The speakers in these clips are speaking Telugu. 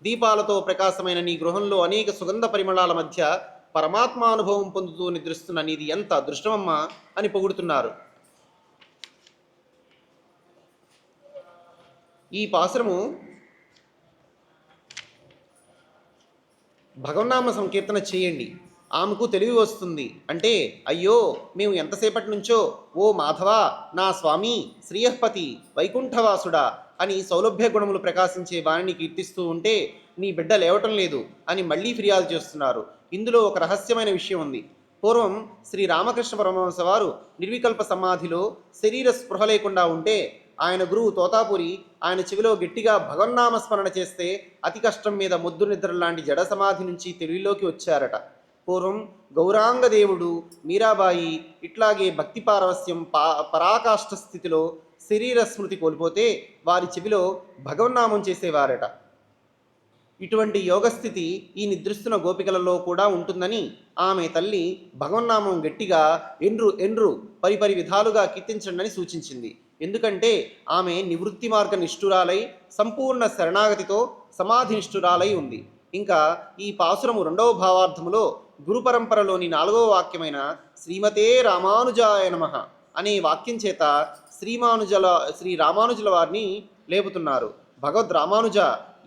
దీపాలతో ప్రకాశమైన నీ గృహంలో అనేక సుగంధ పరిమళాల మధ్య పరమాత్మానుభవం పొందుతూ నిద్రిస్తున్న నీది ఎంత అదృష్టమమ్మా అని పొగుడుతున్నారు. ఈ పాసురము భగవన్నామ సంకీర్తన చేయండి, ఆమెకు తెలివి వస్తుంది. అంటే అయ్యో మేము ఎంతసేపటి నుంచో ఓ మాధవ నా స్వామి శ్రీయఃపతి వైకుంఠవాసుడా అని సౌలభ్య గుణములు ప్రకాశించే వాణిని కీర్తిస్తూ ఉంటే నీ బిడ్డ లేవటం లేదు అని మళ్ళీ ఫిర్యాదు చేస్తున్నారు. ఇందులో ఒక రహస్యమైన విషయం ఉంది. పూర్వం శ్రీ రామకృష్ణ పరమహంస వారు నిర్వికల్ప సమాధిలో శరీర స్పృహ లేకుండా ఉంటే ఆయన గురువు తోతాపురి ఆయన చెవిలో గట్టిగా భగవన్నామస్మరణ చేస్తే అతి కష్టం మీద ముద్దు నిద్ర లాంటి జడ సమాధి నుంచి తెలివిలోకి వచ్చారట. పూర్వం గౌరాంగదేవుడు, మీరాబాయి ఇట్లాగే భక్తి పారవస్యం పరాకాష్ఠ స్థితిలో శరీర స్మృతి కోల్పోతే వారి చెవిలో భగవన్నామం చేసేవారట. ఇటువంటి యోగస్థితి ఈ నిద్రిస్తున్న గోపికలలో కూడా ఉంటుందని ఆమె తల్లి భగవన్నామం గట్టిగా ఎండ్రు ఎండ్రు పరిపరి విధాలుగా కీర్తించండి సూచించింది. ఎందుకంటే ఆమె నివృత్తి మార్గ నిష్ఠురాలై సంపూర్ణ శరణాగతితో సమాధి నిష్ఠురాలై ఉంది. ఇంకా ఈ పాసురము 2వ భావార్థములో గురు పరంపరలోని 4వ వాక్యమైన శ్రీమతే రామానుజాయ నమః అనే వాక్యం చేత శ్రీ రామానుజుల వారిని లేపుతున్నారు. భగవద్ రామానుజ,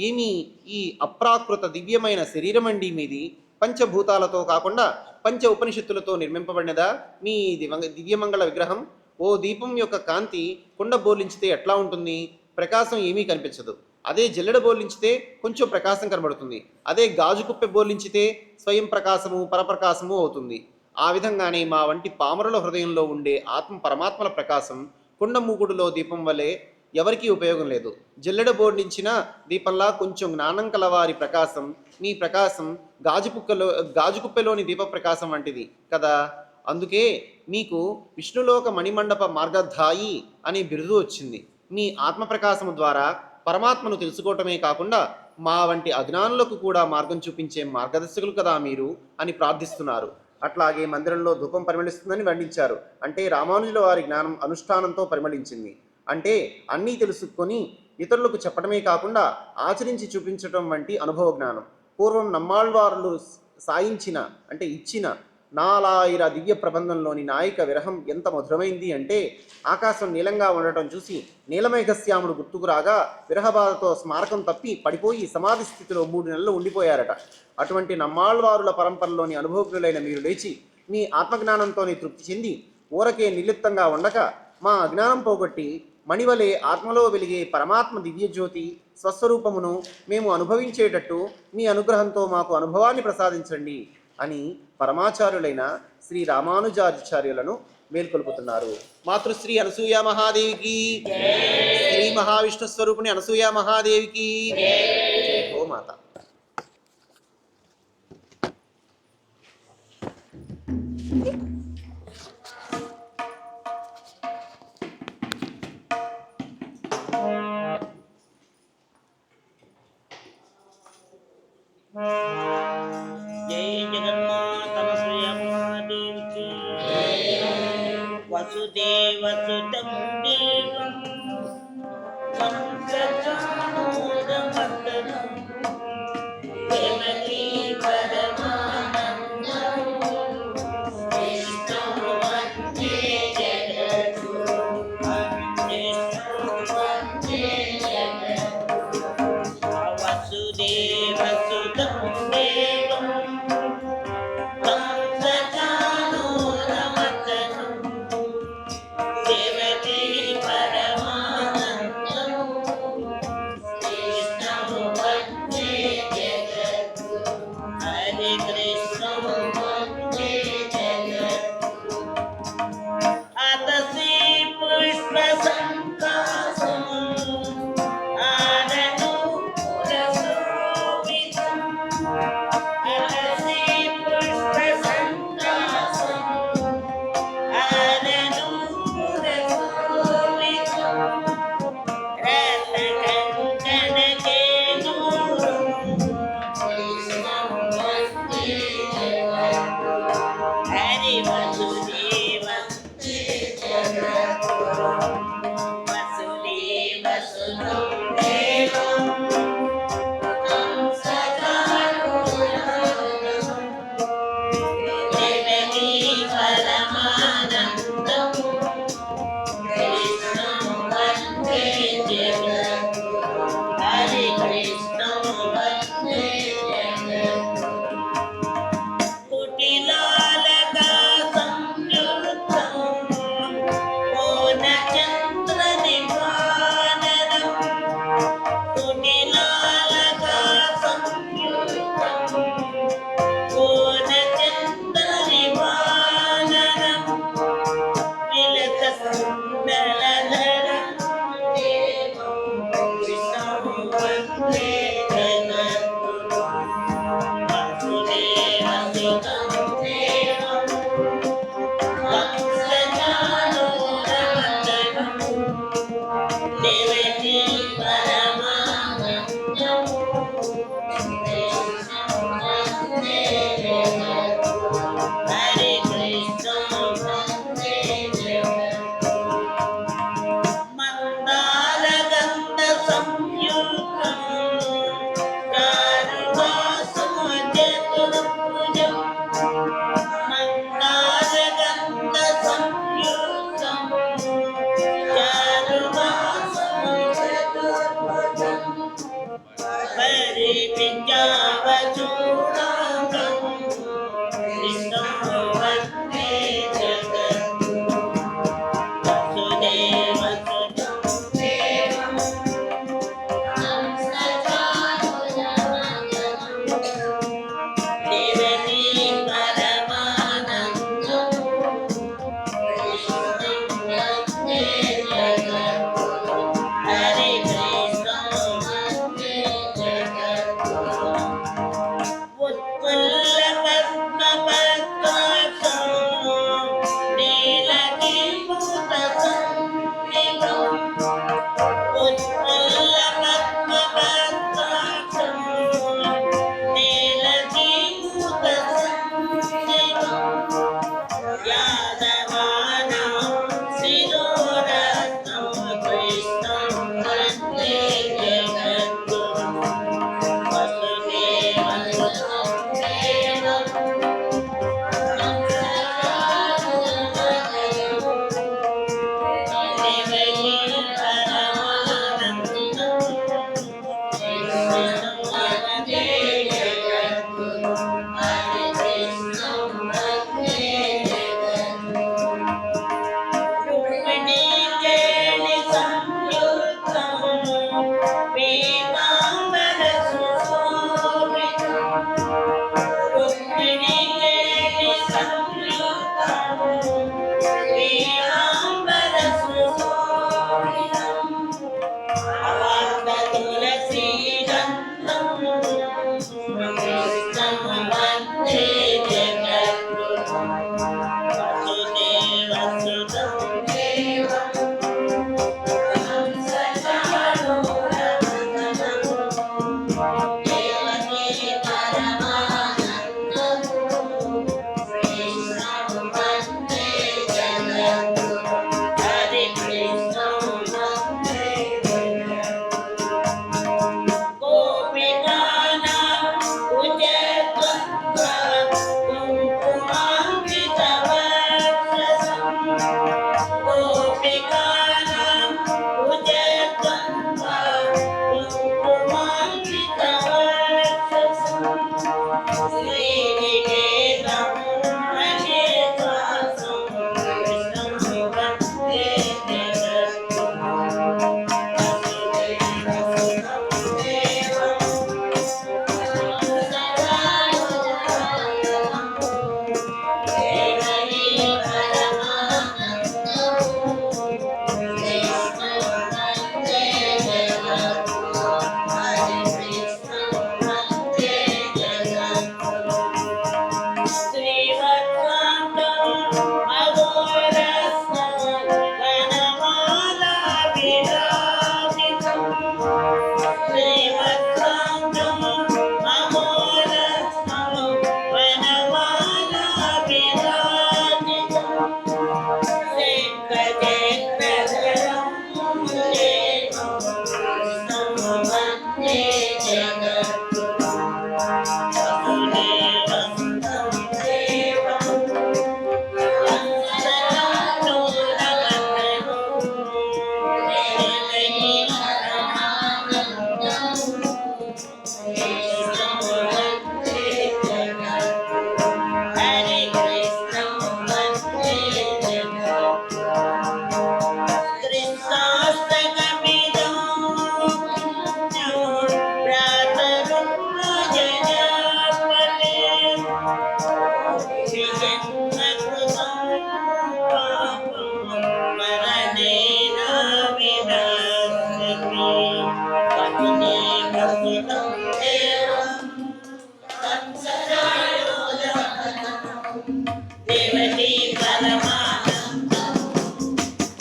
ఏమీ ఈ అప్రాకృత దివ్యమైన శరీరమండి మీది పంచభూతాలతో కాకుండా పంచ ఉపనిషత్తులతో నిర్మింపబడినదా మీ దివ్యమంగళ విగ్రహం? ఓ దీపం యొక్క కాంతి కుండ బోర్లించితే ఎట్లా ఉంటుంది? ప్రకాశం ఏమీ కనిపించదు. అదే జల్లెడ బోర్లించితే కొంచెం ప్రకాశం కనబడుతుంది. అదే గాజు కుప్పె బోర్లించితే స్వయం ప్రకాశము పరప్రకాశము అవుతుంది. ఆ విధంగానే మా వంటి పామరుల హృదయంలో ఉండే పరమాత్మల ప్రకాశం కుండ మూగుడులో దీపం వలె ఎవరికీ ఉపయోగం లేదు. జల్లెడ బోర్లించిన దీపంలా కొంచెం జ్ఞానం కలవారి ప్రకాశం, మీ ప్రకాశం గాజు కుప్పెలోని దీప ప్రకాశం వంటిది కదా. అందుకే మీకు విష్ణులోక మణిమండప మార్గధాయి అనే బిరుదు వచ్చింది. మీ ఆత్మప్రకాశము ద్వారా పరమాత్మను తెలుసుకోవటమే కాకుండా మా వంటి అజ్ఞానులకు కూడా మార్గం చూపించే మార్గదర్శకులు కదా మీరు అని ప్రార్థిస్తున్నారు. అట్లాగే మందిరంలో ధూపం పరిమళిస్తుందని వర్ణించారు. అంటే రామానుజుల వారి జ్ఞానం అనుష్ఠానంతో పరిమళించింది. అంటే అన్నీ తెలుసుకొని ఇతరులకు చెప్పడమే కాకుండా ఆచరించి చూపించటం వంటి అనుభవ జ్ఞానం. పూర్వం నమ్మాళ్వారులు సాయించిన అంటే ఇచ్చిన నాలాయిర దివ్య ప్రబంధంలోని నాయిక విరహం ఎంత మధురమైంది అంటే ఆకాశం నీలంగా ఉండటం చూసి నీలమేఘశ్యాముడు గుర్తుకు రాగా విరహబాధతో స్మారకం తప్పి పడిపోయి సమాధి స్థితిలో 3 నెలలు ఉండిపోయారట. అటువంటి నమ్మాళ్వారుల పరంపరలోని అనుభవజ్ఞులైన మీరు లేచి మీ ఆత్మజ్ఞానంతోనే తృప్తి చెంది ఊరకే నిర్లిప్తంగా ఉండక మా అజ్ఞానం పోగొట్టి మణివలే ఆత్మలో వెలిగే పరమాత్మ దివ్యజ్యోతి స్వస్వరూపమును మేము అనుభవించేటట్టు మీ అనుగ్రహంతో మాకు అనుభవాన్ని ప్రసాదించండి అని పరమాచార్యులైన శ్రీ రామానుజాచార్యులను మేల్కొల్పుతున్నారు. మాతృశ్రీ అనసూయ మహాదేవికి, శ్రీ మహావిష్ణు స్వరూపిణి అనసూయ మహాదేవికి జై హో మాత. వసుదేవసుతం దేవం వంశచానూరమర్దనం దేవకీ పరమానందం విష్ణుం వందే జగద్గురుం విష్ణుం వందే జగద్గురుం వసుదేవసుతం దేవం పుష్ప సంకాసం ఆనను పురసోవిత हरि विद्यावचूडाङ्गं कृष्णं वन्दे जगद्गुरुं वसुदेवसुतं देवं देवकी परमानन्दं हरे कृष्णं वन्दे जगद्गुरुं उत्पल्लपद्मपत्राक्षं नीलगिरिभूतसंनिभम् उत्पल्लपद्मपत्राक्षं नीलगिरिभूतसंनिभम् यादवानां शिरोरत्नं कृष्णं वन्दे जगद्गुरुं वसुदेवसुतं देवं देवकी परमानन्दं कृष्णं वन्दे जगद्गुरुं हरे कृष्णं वन्दे जगद्गुरुं रुक्मिणीकेलि संयुक्तं पीताम्बरसुशोभितं रुक्मिणीकेलि संयुक्तं पीताम्बरसुशोभितं अवाप्ततुलसीगन्धं कृष्णं वन्दे जगद्गुरुं वसुदेवसुतं देवं कंसचाणूरमर्दनं देवकी परमानन्दं कृष्णं वन्दे जगद्गुरुं हरे कृष्णं वन्दे जगद्गुरुं गोपिकानां कुजद्वन्द्वा कुङ्कुमाङ्कितवक्षसं गोपिकानां कुजद्वन्द्वा कुङ्कुमाङ्कितवक्षसं श्रीनिकेतं महेश्वासं कृष्णं वन्दे जगद्गुरुं वसुदेवसुतं देवं देवकी परमानन्दं कृष्णं वन्दे जगद्गुरुं हरे कृष्णं वन्दे जगद्गुरुं श्रीवत्साङ्गं अघोरस्तं वनमालाविराजितं श्रीवत्साङ्गं अघोरस्तं वनमालाविराजितं शेखचक्रधरं देवं कृष्णं वन्दे जगद्गुरुं वसुदेवसुतं देवं कंसचाणूरमर्दनं देवकी परमानन्दं कृष्णं वन्दे जगद्गुरुं हरे कृष्णं वन्दे जगद्गुरुं कृष्णाष्टकमिदं प्रातरुग्मजयापते विजन्मकृतं पापं मरणेन विनाशति वसुदेवसुतं देवं कंसचाणूरमर्दनं देवकी परमानन्दं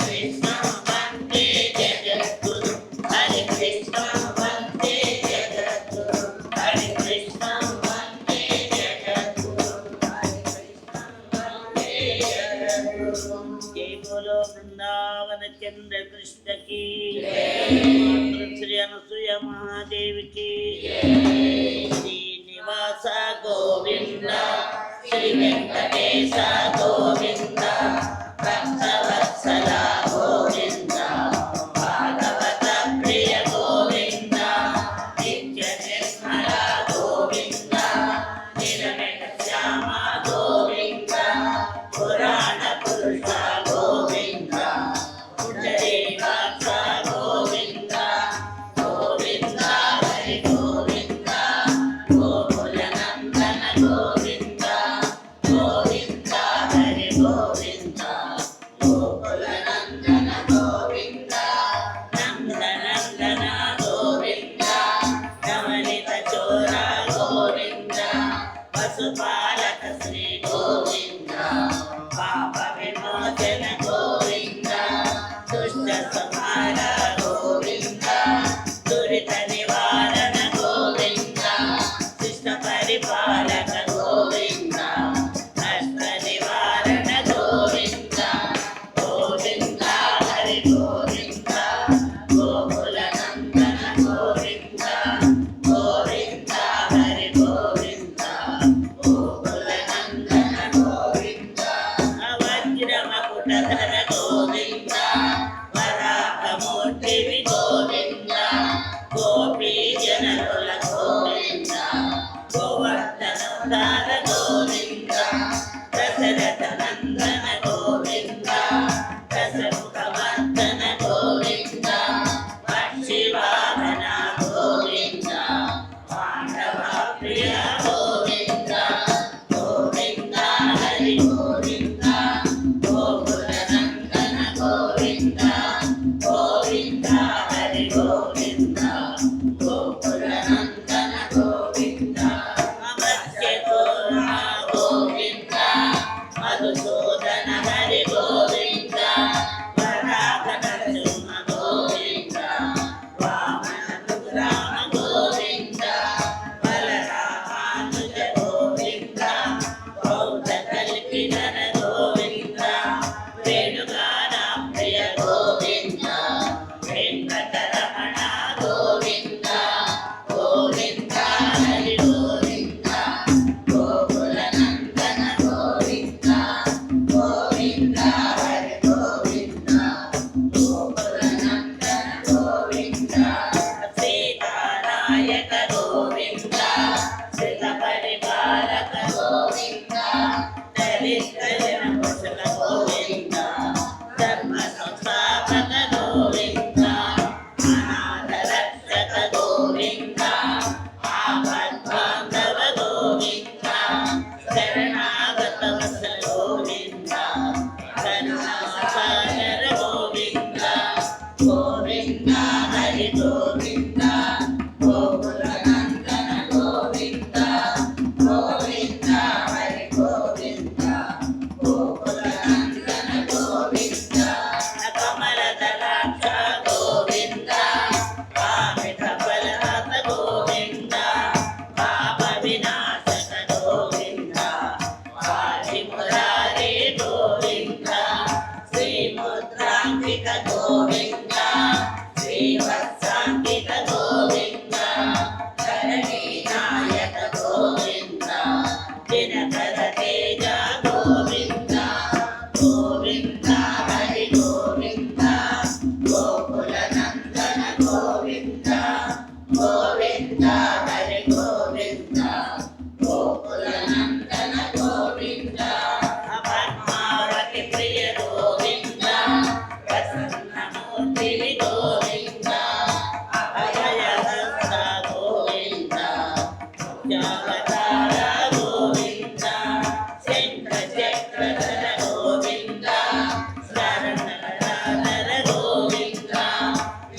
कृष्णं वन्दे जगद्गुरुं हरे कृष्णं वन्दे जगद्गुरुं हरे कृष्णं वन्दे जगद्गुरुं हरे कृष्णं वन्दे जगद्गुरुं जय बोलो वृंदावन चंद्र कृष्ण की जय श्री अनुसुया महादेव की जय श्रीनिवास गोविंद श्री वेंकटेश गोविंद भक्तवत्सला गोविंद भागवत प्रिय गोविंद नित्य ప్రియ గోవింద గోవింద హరి గోవింద గోకుల నందన గోవింద గోవింద హరి గోవింద గోకుల నందన గోవింద మత్స్యకూర్మ గోవింద మధుసూదన హరి గోవింద వరాహ నరసింహ గోవింద వామన రామ గోవింద బలరామానుజ గోవింద బౌద్ధ కల్పిధర గోవింద వేణుగాన ప్రియ గోవింద వెంకటరమణ గోవింద గోవింద హరి గోవింద గోకుల నందన గోవింద గోవింద హరి గోవింద గోకుల నందన గోవింద సీతానాయక గోవింద శ్రీత పరిపాలక గోవింద దళిత జనకుశల గోవింద ధర్మ సంస్థాపక గోవింద అనాథ రక్షక గోవింద ఆపద్బాంధవ గోవింద శరణాగత వత్సల గోవింద కరుణాసాగర గోవింద గోవింద హరి గోవింద గోకుల నందన గోవింద గోవింద హరి గోవింద గోకుల నందన గోవింద కమలదలాక్ష గోవింద కామిత బలహత గోవింద పాప వినాశక గోవింద వారి మురారి గోవింద శ్రీముద్రాంకిక గోవింద శ్రీవత్సాంకిక గోవింద ధరణీ నాయక గోవింద దినకర తేజ గోవింద గోవింద హరి గోవింద గోకుల నందన గోవింద గోవింద హరి గోవింద గోకుల నందన గోవింద పద్మావతి ప్రియ గోవింద ప్రసన్నమూర్తి గోవింద అభయహస్త గోవింద జాగతార గోవింద శంఖ చక్రధర గోవింద శరణధర గోవింద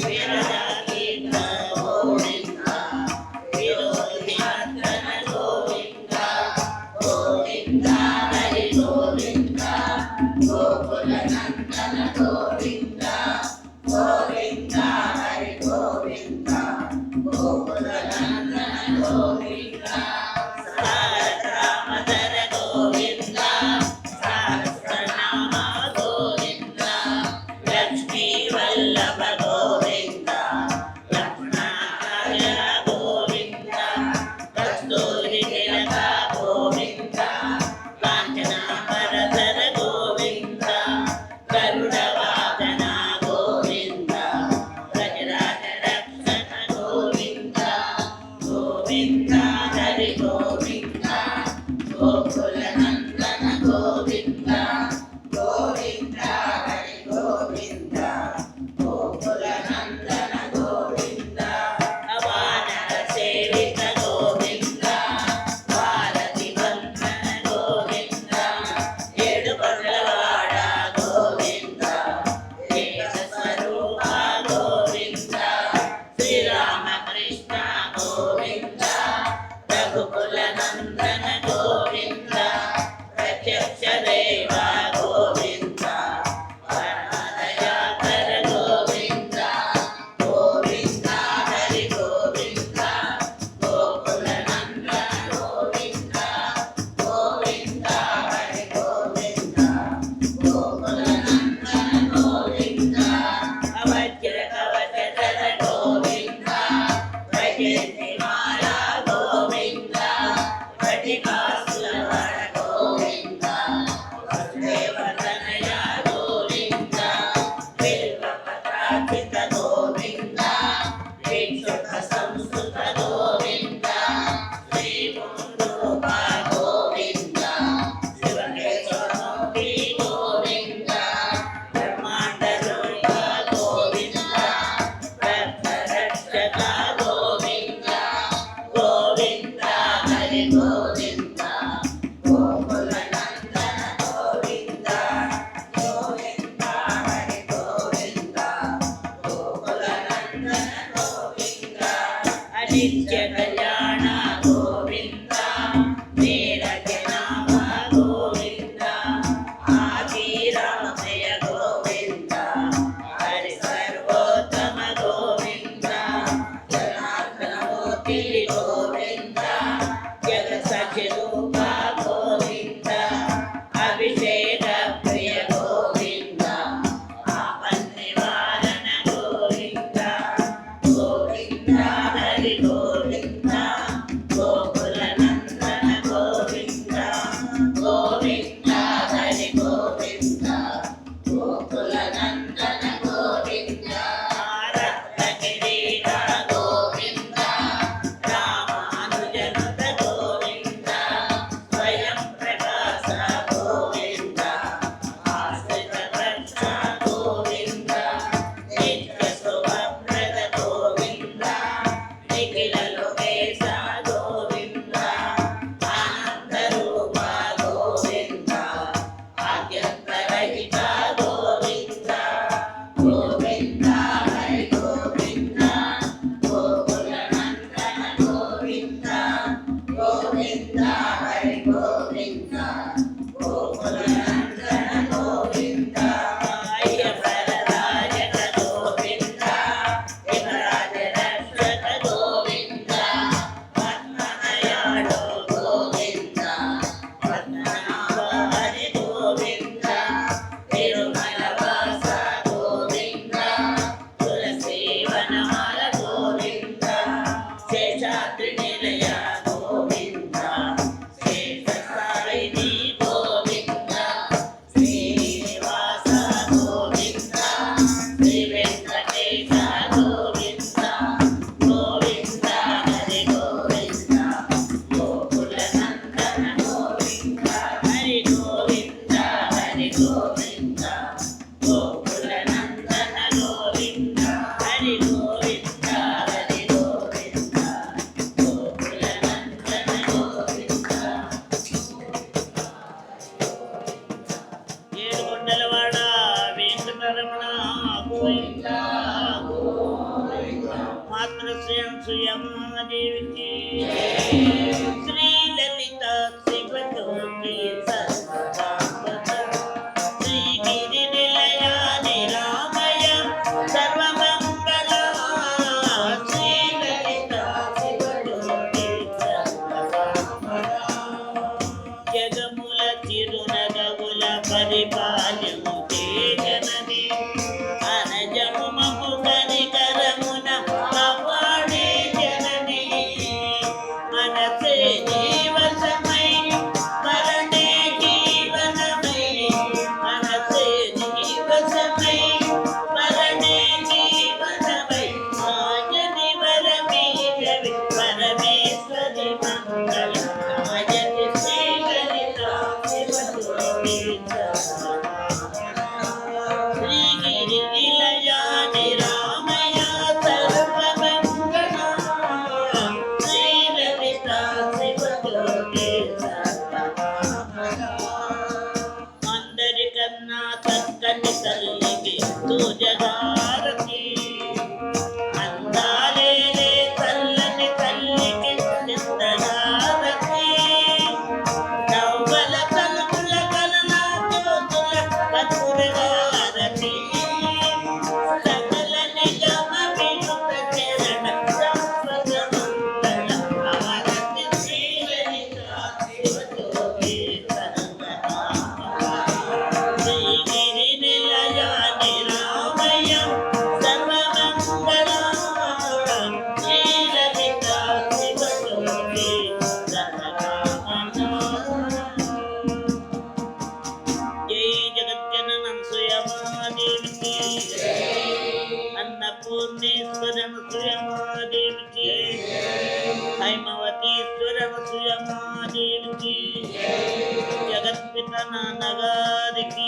వీరజాకీర్త గోవింద విరోధివర్ధన గోవింద గోవింద హరి గోవింద గోకుల నందన గోవింద గోవింద హరి గోవింద గోకుల నందన గోవింద సహస్రనామధర గోవింద సహస్రనామ గోవింద లక్ష్మీ వల్లభ గోవింద లక్ష్మణాయ గోవింద కస్తూరి తిలక గోవింద కాంచనాంబరధర గోవింద గరుడవాహన గోవింద గజరాజ రక్షణ గోవింద గోవింద హరి గోవింద గోకుల నందన గోవింద గోవింద హరి గోవింద గోకుల నందన గోవింద వానర సేవిత గోవింద భారతి వందన గోవింద ఏడుకొండలవాడ గోవింద ఏక స్వరూప గోవింద శ్రీరామకృష్ణ గోవింద రఘుకుల నందన గోవింద హరి గోవింద గోకుల నందన గోవింద గోవింద హరి గోవింద గోకుల నందన గోవింద అనిత్య కళ్యాణ గోవింద వీరజనామ గోవింద ఆదిరామయ గోవింద హరి సర్వోత్తమ గోవింద జనార్దనమూర్తి గోవింద జగత్ సచిరూప గోవింద అభిషేక ప్రియ గోవింద ఆపన్నివారణ గోవింద గోవింద హరి గోవింద గోకుల నందన గోవింద గోవింద హరి గోవింద గోకుల నందన గోవింద రత్న కిరీట గోవింద రామానుజనుత గోవింద స్వయం ప్రకాశ గోవింద ఆశ్రిత రక్ష గోవింద నిత్య శుభప్రద గోవింద నిఖిల లోకేశ గోవింద ఆనంద రూప గోవింద ఆద్యంతరహిత గోవింద గోవింద హరి గోవింద గోకుల నందన గోవింద గోవింద హరి గోవింద గోకుల నందన గోవింద అయ్యవరరాజక గోవింద హిమరాజ రక్షక గోవింద పద్మనయాడో గోవింద పద్మనాభ హరి గోవింద తిరుమల వాస గోవింద తులసి వనమాల గోవింద శేషాద్రి నిలయ గోవింద శేష సాయిని గోవింద శ్రీనివాస గోవింద శ్రీ వెంకటేశ గోవింద గోవింద హరి గోవింద గోకుల నందన గోవింద హరి గోవింద హరి గోవింద గోకుల నందన గోవింద హరి గోవింద హరి గోవింద గోకుల నందన గోవింద ఏడుకొండలవాడ వెంకటరమణ గోవింద మాతృశ్రీయం సుయమాదేవికి శ్రీ లలిత శివజ్యోతి సర్వదాపద శ్రీ గిరి నిలయ నిరామయ సర్వమంగళ శ్రీ లలిత శివజ్యోతి సర్వదాపద జగముల చిరునగముల పరిపాలము జనని అనజము మము కనికరమున కాపాడే జనని మనసే జీవసమై మరణే జీవనమై మనసే జీవసమై మరణే జీవనమై మాయని వరమీరవి పరమేశ్వరి మంగళ మాయని శ్రీ లలిత శివజ్యోతి శ్రీగిరి నిలయ నిరామయ సర్వమంగళ శ్రీ లలిత శివజ్యోతి అందరికన్నా చక్కని తల్లికి తూజగారతి అందాలేలే చల్లని తల్లికి నిందగారతి నవ్వల కలుపుల కలనా జ్యోతుల కర్పూరగారతి సకల నిగమ వినుత చరణ సంపదమంగళ ఆరతి శ్రీ లలిత శివజ్యోతి శ్రీగిరి నిలయ నిరామయ సర్వమంగళ శ్రీ లలిత శివజ్యోతి జై జగజ్జననం సుయమాదేవికి అన్నపూర్ణేశ్వరం సుయమాదేవికి హైమవతీశ్వరం సుయమాదేవికి జగత్పిత నాన్నగారికి